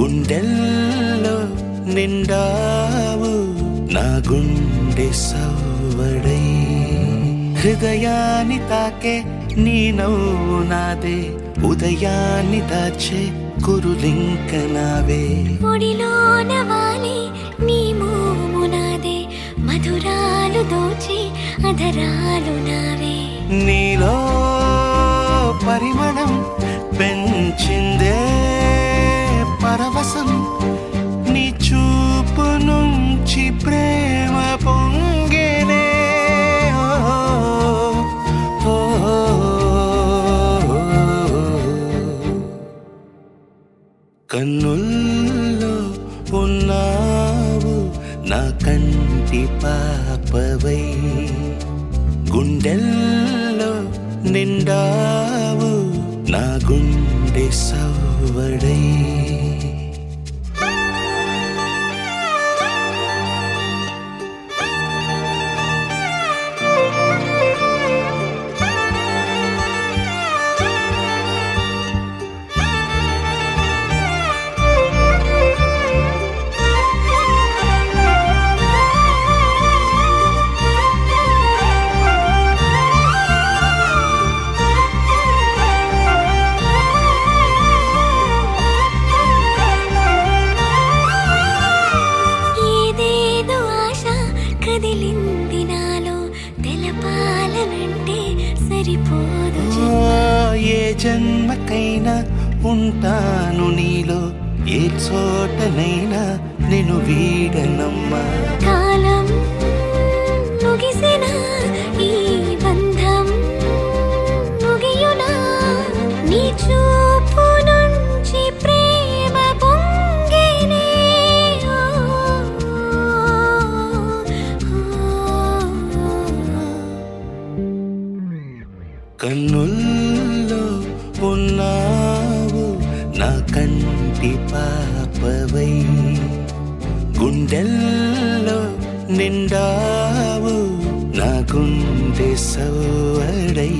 గుండెల్లో నిండావు నా గుండె సవ్వడై హృదయాన్ని తాకే నీ నవ్వు నాదే ఉదయాన్ని దాచే కురులింక నావే ఒడిలోన వాలి నీ మోము నాదే మధురాలు దోచి అధరాలు నావే నీలో పరిమళం పెంచిందే పరవశం నీ చూపు నుంచి ప్రేమ పొంగేనే కన్నుల్లో ఉన్నావు నా కంటి పాపవై గుండెల్లో నిండావు నా గుండె సవ్వడై కదిలింది నాలో తెలపాలనంటే సరిపోదు ఏ జన్మకైనా ఉంటాను నీలో ఏ చోటనైనా నేను వీడనమ్మా కాలం ముగిసిన ఈ బంధం ముగియునా నీ చూపు నుంచి ప్రేమ పొంగేనే కన్నుల్లో ఉన్నావు నా కంటి పాపవై గుండెల్లో నిండావు నా గుండె సవ్వడై